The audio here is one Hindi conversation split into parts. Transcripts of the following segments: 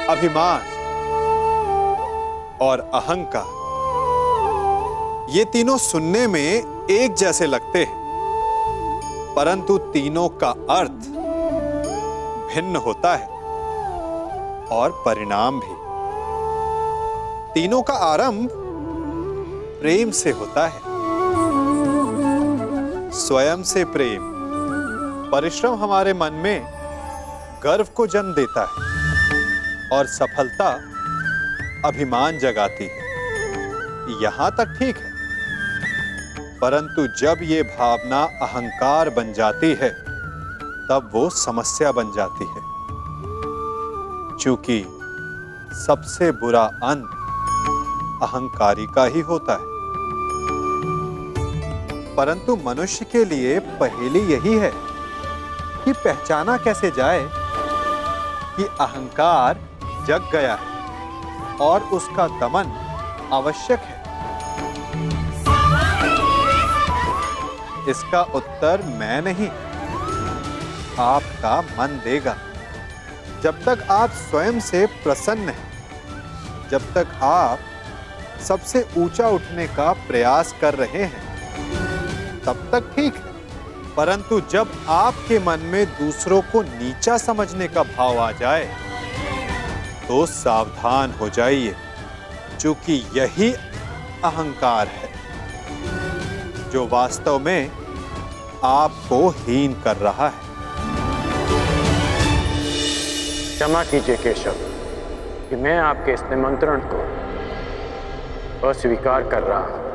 अभिमान और अहंकार, ये तीनों सुनने में एक जैसे लगते हैं, परंतु तीनों का अर्थ भिन्न होता है और परिणाम भी। तीनों का आरंभ प्रेम से होता है। स्वयं से प्रेम, परिश्रम हमारे मन में गर्व को जन्म देता है और सफलता अभिमान जगाती है। यहां तक ठीक है, परंतु जब ये भावना अहंकार बन जाती है तब वो समस्या बन जाती है, क्योंकि सबसे बुरा अंत अहंकारी का ही होता है। परंतु मनुष्य के लिए पहेली यही है कि पहचाना कैसे जाए कि अहंकार जग गया है और उसका दमन आवश्यक है। इसका उत्तर मैं नहीं, आपका मन देगा। जब तक आप स्वयं से प्रसन्न हैं, जब तक आप सबसे ऊंचा उठने का प्रयास कर रहे हैं, तब तक ठीक है। परंतु जब आपके मन में दूसरों को नीचा समझने का भाव आ जाए तो सावधान हो जाइए, क्योंकि यही अहंकार है जो वास्तव में आपको हीन कर रहा है। क्षमा कीजिए केशव कि मैं आपके इस निमंत्रण को अस्वीकार कर रहा हूं।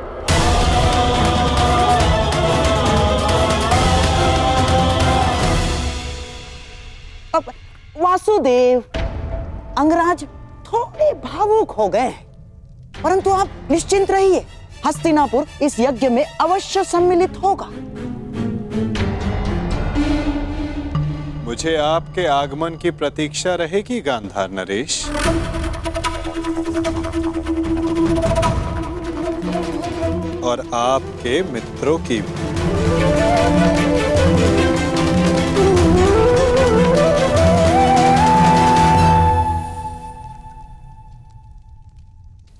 वासुदेव, अंगराज थोड़े भावुक हो गए हैं, परंतु आप निश्चिंत रहिए, हस्तिनापुर इस यज्ञ में अवश्य सम्मिलित होगा। मुझे आपके आगमन की प्रतीक्षा रहेगी गांधार नरेश। और आपके मित्रों की भी।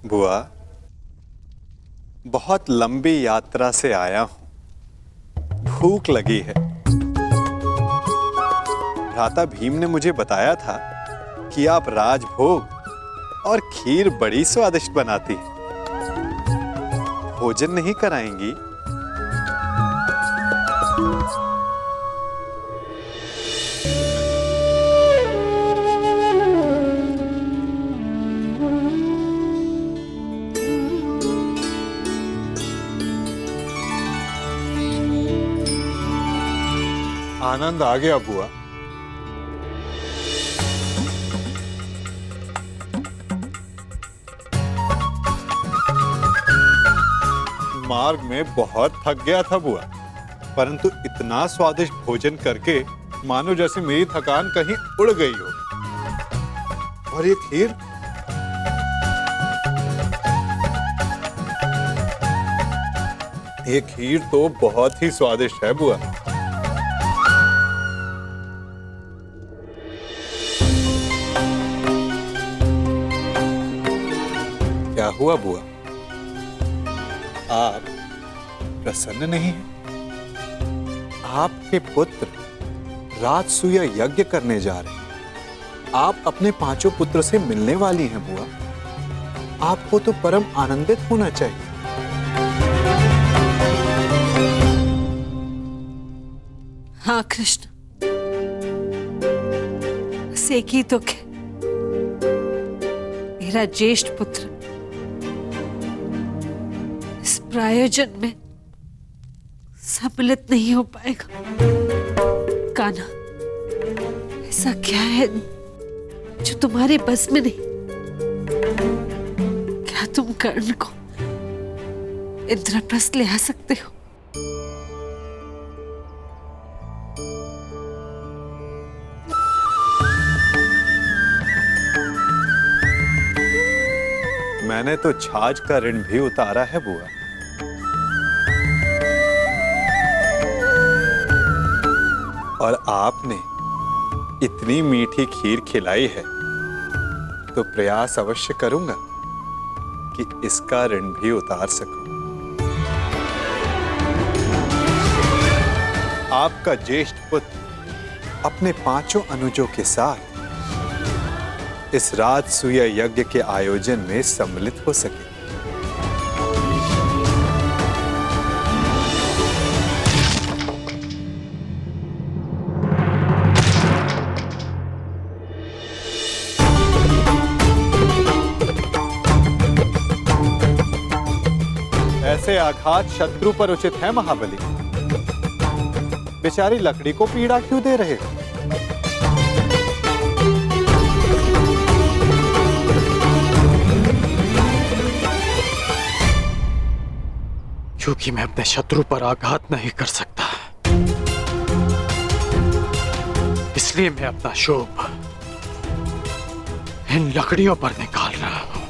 बुआ, बहुत लंबी यात्रा से आया हूं, भूख लगी है। भ्राता भीम ने मुझे बताया था कि आप राजभोग और खीर बड़ी स्वादिष्ट बनाती हैं। भोजन नहीं कराएंगी? आनंद आ गया बुआ। मार्ग में बहुत थक गया था बुआ, परंतु इतना स्वादिष्ट भोजन करके मानो जैसे मेरी थकान कहीं उड़ गई हो। और ये खीर, ये खीर तो बहुत ही स्वादिष्ट है बुआ। क्या हुआ बुआ? आप प्रसन्न नहीं हैं? आपके पुत्र राजसूय यज्ञ करने जा रहे हैं। आप अपने पांचों पुत्र से मिलने वाली हैं बुआ। आपको तो परम आनंदित होना चाहिए। हाँ कृष्ण, बस एक ही दुख है, मेरा ज्येष्ठ पुत्र इस प्रायोजन में सम्मिलित नहीं हो पाएगा। कान्हा, ऐसा क्या है जो तुम्हारे बस में नहीं? क्या तुम कर्ण को इंद्रप्रस्थ ले आ सकते हो? मैंने तो छाछ का ऋण भी उतारा है बुआ। और आपने इतनी मीठी खीर खिलाई है तो प्रयास अवश्य करूंगा कि इसका ऋण भी उतार सकूं। आपका ज्येष्ठ पुत्र अपने 5 अनुजों के साथ इस राजसूय यज्ञ के आयोजन में सम्मिलित हो सके। ऐसे आघात शत्रु पर उचित है महाबली। बेचारी लकड़ी को पीड़ा क्यों दे रहे हो? क्योंकि मैं अपने शत्रु पर आघात नहीं कर सकता, इसलिए मैं अपना शोभ इन लकड़ियों पर निकाल रहा हूं।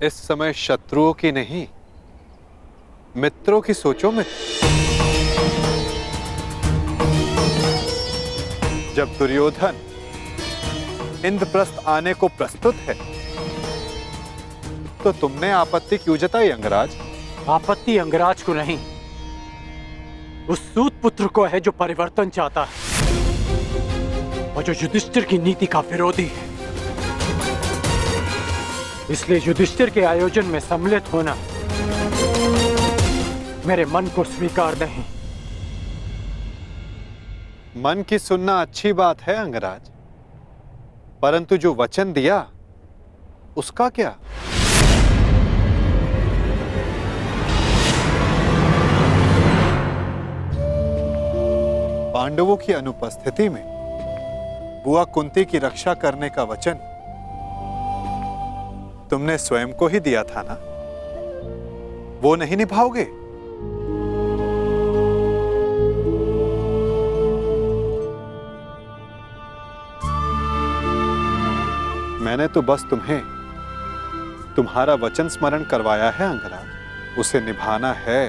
इस समय शत्रुओं की नहीं, मित्रों की सोचो में। जब दुर्योधन इंद्रप्रस्थ आने को प्रस्तुत है, तो तुमने आपत्ति क्यों जताई अंगराज? आपत्ति अंगराज को नहीं, उस सूत पुत्र को है जो परिवर्तन चाहता है और जो युधिष्ठिर की नीति का विरोधी है। इसलिए युधिष्ठिर के आयोजन में सम्मिलित होना मेरे मन को स्वीकार नहीं। मन की सुनना अच्छी बात है अंगराज, परंतु जो वचन दिया उसका क्या? पांडवों की अनुपस्थिति में बुआ कुंती की रक्षा करने का वचन तुमने स्वयं को ही दिया था ना? वो नहीं निभाओगे? मैंने तो बस तुम्हें तुम्हारा वचन स्मरण करवाया है अंगराज। उसे निभाना है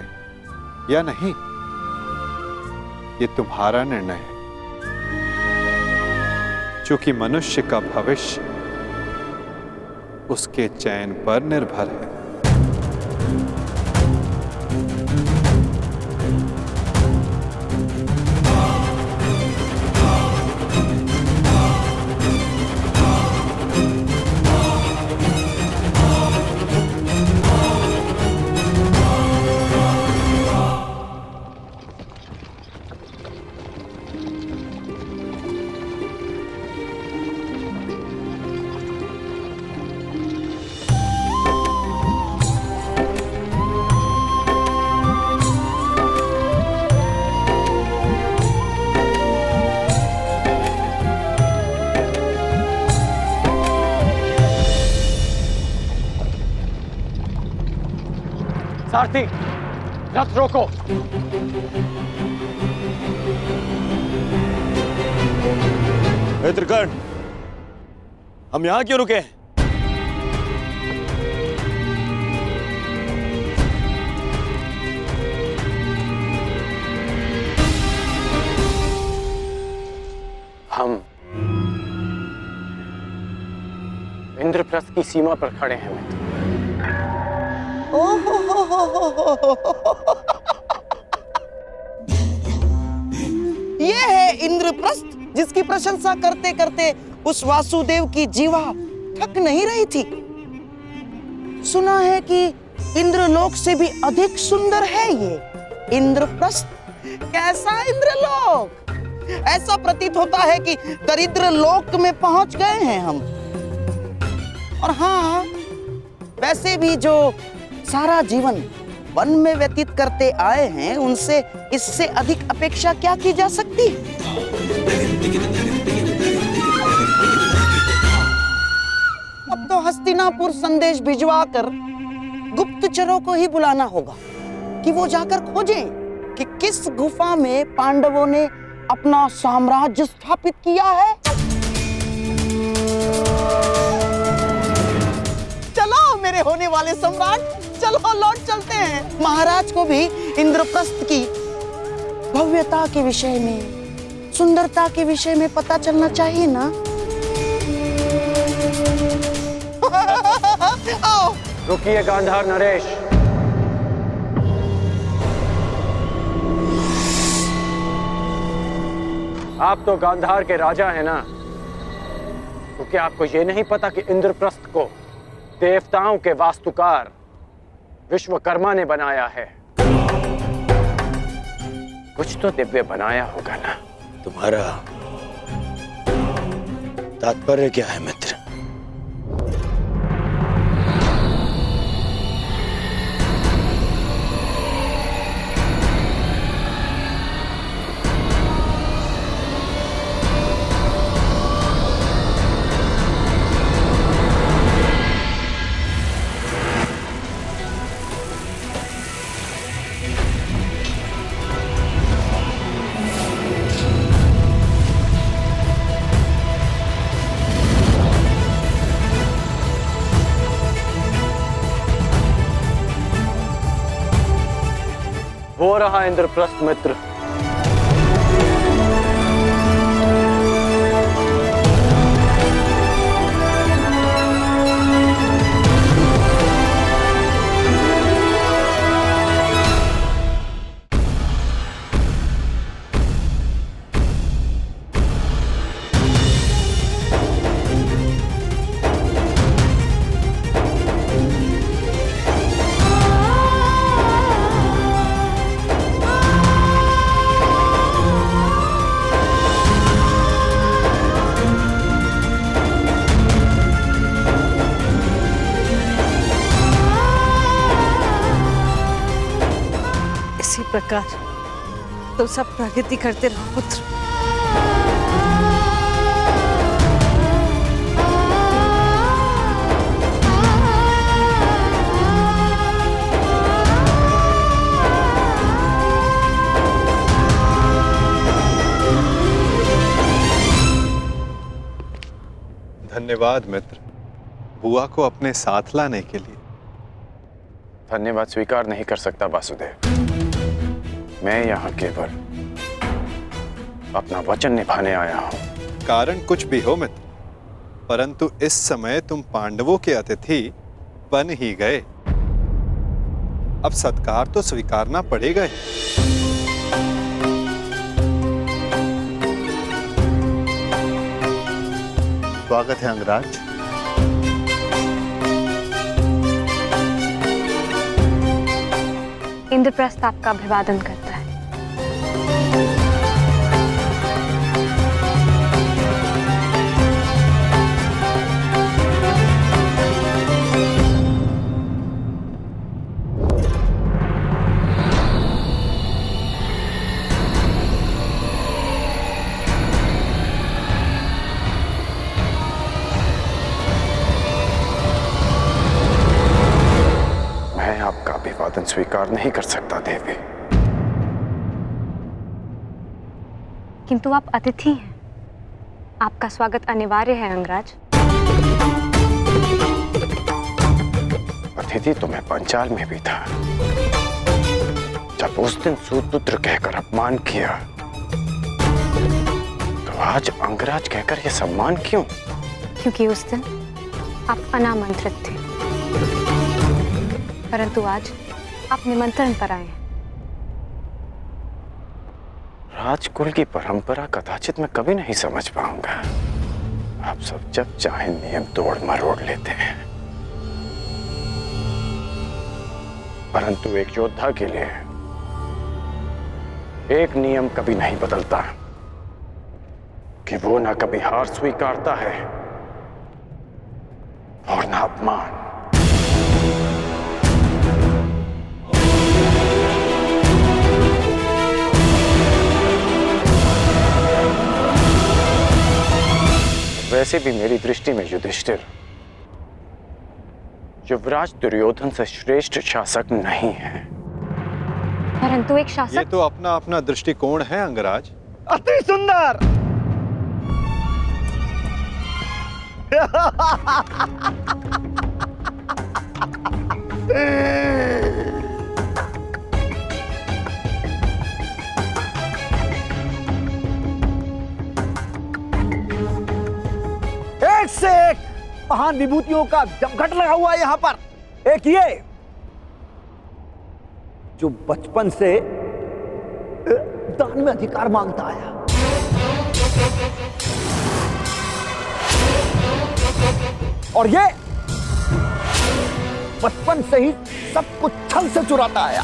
या नहीं, ये तुम्हारा निर्णय है। क्योंकि मनुष्य का भविष्य उसके चयन पर निर्भर है। सारथी, रथ रोको। त्रिकर्ण, हम यहां क्यों रुके? हम इंद्रप्रस्थ की सीमा पर खड़े हैं मित्र। ये है इंद्रप्रस्थ, जिसकी प्रशंसा करते करते उस वासुदेव की जीवा थक नहीं रही थी। सुना है कि इंद्रलोक से भी अधिक सुंदर है ये इंद्रप्रस्थ। कैसा इंद्रलोक! ऐसा प्रतीत होता है कि दरिद्र लोक में पहुंच गए हैं हम। और हाँ, वैसे भी जो सारा जीवन वन में व्यतीत करते आए हैं, उनसे इससे अधिक अपेक्षा क्या की जा सकती? अब तो हस्तिनापुर संदेश भिजवाकर गुप्तचरों को ही बुलाना होगा कि वो जाकर खोजें कि किस गुफा में पांडवों ने अपना साम्राज्य स्थापित किया है। चलो मेरे होने वाले सम्राट, चलो लौट चलते हैं। महाराज को भी इंद्रप्रस्थ की भव्यता के विषय में सुंदरता के विषय में पता चलना चाहिए ना। आओ। रुकिए गांधार नरेश। आप तो गांधार के राजा हैं ना, तो क्या आपको ये नहीं पता कि इंद्रप्रस्थ को देवताओं के वास्तुकार विश्वकर्मा ने बनाया है? कुछ तो दिव्य बनाया होगा ना। तुम्हारा तात्पर्य क्या है मित्र? वो रहा इंद्रप्रस्थ मित्र। इसी प्रकार तो सब प्रगति करते रहो पुत्र। धन्यवाद मित्र, बुआ को अपने साथ लाने के लिए। धन्यवाद स्वीकार नहीं कर सकता वासुदेव। मैं यहाँ केवल अपना वचन निभाने आया हूँ। कारण कुछ भी हो मित्र, परंतु इस समय तुम पांडवों के अतिथि बन ही गए। अब सत्कार तो स्वीकारना पड़ेगा ही। स्वागत है अंगराज। इंद्रप्रस्थ आपका अभिवादन करता है। मैं आपका अभिवादन स्वीकार नहीं कर सकता देवी। किंतु आप अतिथि हैं, आपका स्वागत अनिवार्य है अंगराज। अतिथि तो मैं पंचाल में भी था, जब उस दिन सूतपुत्र कहकर अपमान किया, तो आज अंगराज कहकर यह सम्मान क्यों? क्योंकि उस दिन आप अनामंत्रित थे, परंतु आज आप निमंत्रण पर आए हैं। राजकुल की परंपरा कदाचित मैं कभी नहीं समझ पाऊंगा। आप सब जब चाहे नियम तोड़ मरोड़ लेते हैं, परंतु एक योद्धा के लिए एक नियम कभी नहीं बदलता कि वो ना कभी हार स्वीकारता है और ना अपमान। वैसे भी मेरी दृष्टि में युधिष्ठिर युवराज दुर्योधन से श्रेष्ठ शासक नहीं है। परंतु एक ये शासक तो अपना अपना दृष्टिकोण है अंगराज। अति सुंदर। महान विभूतियों का जमघट लगा हुआ है यहाँ पर। एक ये जो बचपन से दान में अधिकार मांगता आया, और ये बचपन से ही सब कुछ छल से चुराता आया,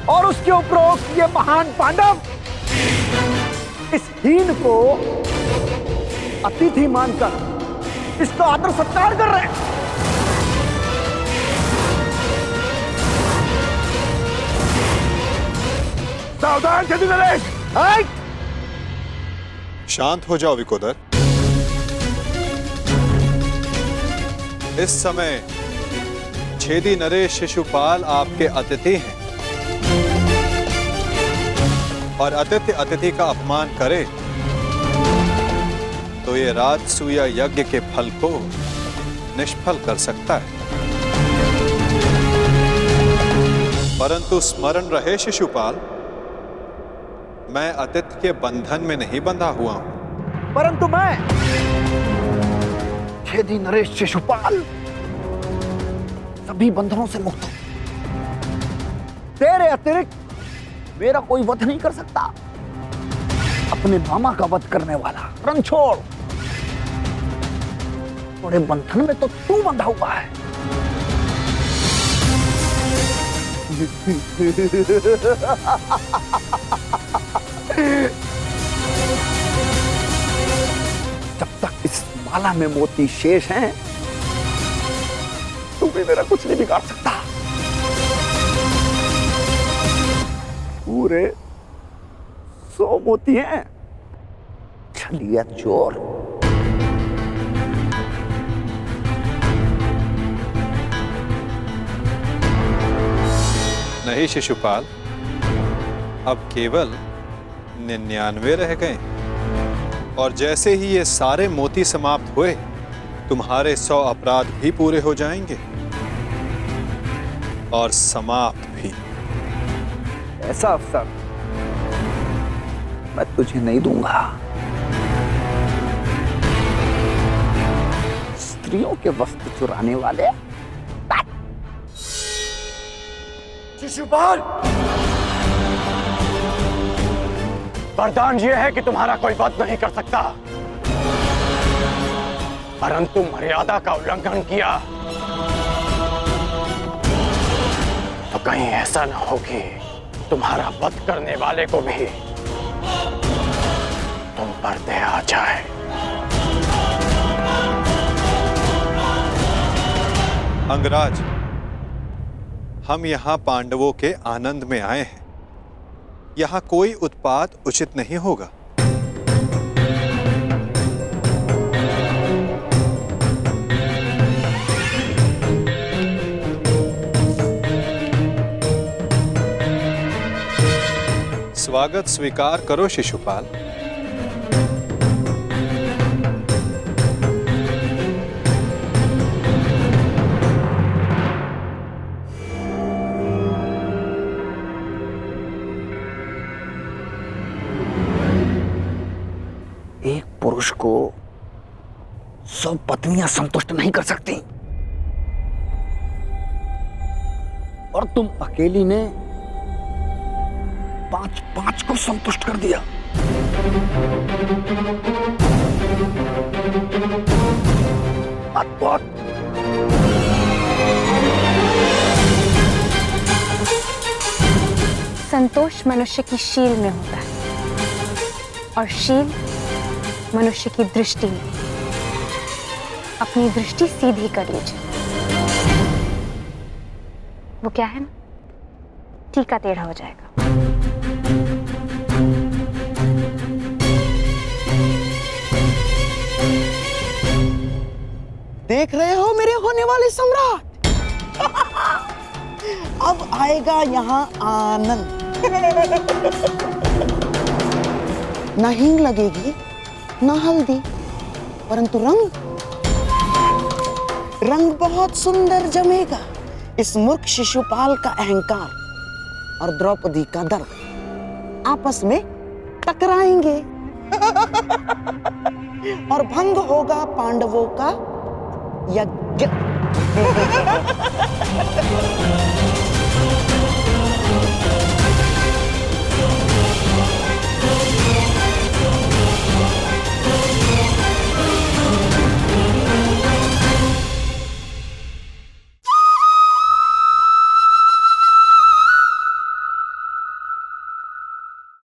और उसके उपरोक्त ये महान पांडव इस हीन को अतिथि मानकर इसका आदर सत्कार कर रहे हैं। सावधान छेदी नरेश। शांत हो जाओ विकोदर। इस समय छेदी नरेश शिशुपाल आपके अतिथि हैं, और अतिथि अतिथि का अपमान करे तो ये राजसूया यज्ञ के फल को निष्फल कर सकता है। परंतु स्मरण रहे शिशुपाल, मैं अतिथि के बंधन में नहीं बंधा हुआ हूं। परंतु मैं छेदी नरेश शिशुपाल सभी बंधनों से मुक्त हूं। तेरे अतिरिक्त मेरा कोई वध नहीं कर सकता। अपने मामा का वध करने वाला रंग छोड़, थोड़े बंधन में तो तू बंधा हुआ है। जब तक इस माला में मोती शेष हैं, तू भी मेरा कुछ नहीं बिगाड़ सकता। पूरे 100 मोती हैं। छलिया चोर। नहीं शिशुपाल, अब केवल 99 रह गए, और जैसे ही ये सारे मोती समाप्त हुए, तुम्हारे 100 अपराध भी पूरे हो जाएंगे और समाप्त भी। ऐसा अवसर मैं तुझे नहीं दूंगा। स्त्रियों के वस्त्र चुराने वाले। शिशुपाल, वरदान यह है कि तुम्हारा कोई वध नहीं कर सकता, परंतु मर्यादा का उल्लंघन किया तो कहीं ऐसा न हो कि तुम्हारा वध करने वाले को भी तुम पर दया आ जाए। अंगराज, हम यहाँ पांडवों के आनंद में आए हैं। यहाँ कोई उत्पात उचित नहीं होगा। स्वागत स्वीकार करो शिशुपाल। एक पुरुष को 100 पत्नियां संतुष्ट नहीं कर सकती, और तुम अकेली ने 5 को संतुष्ट कर दिया। अद्भुत। संतोष मनुष्य की शील में होता है, और शील मनुष्य की दृष्टि में। अपनी दृष्टि सीधी कर लीजिए। वो क्या है ना, टीका टेढ़ा हो जाएगा। देख रहे हो मेरे होने वाले सम्राट? अब आएगा यहाँ आनंद। न हींग लगेगी, न हल्दी, परंतु रंग बहुत सुंदर जमेगा। इस मूर्ख शिशुपाल का अहंकार और द्रौपदी का दर्द आपस में टकराएंगे। और भंग होगा पांडवों का यज्ञ।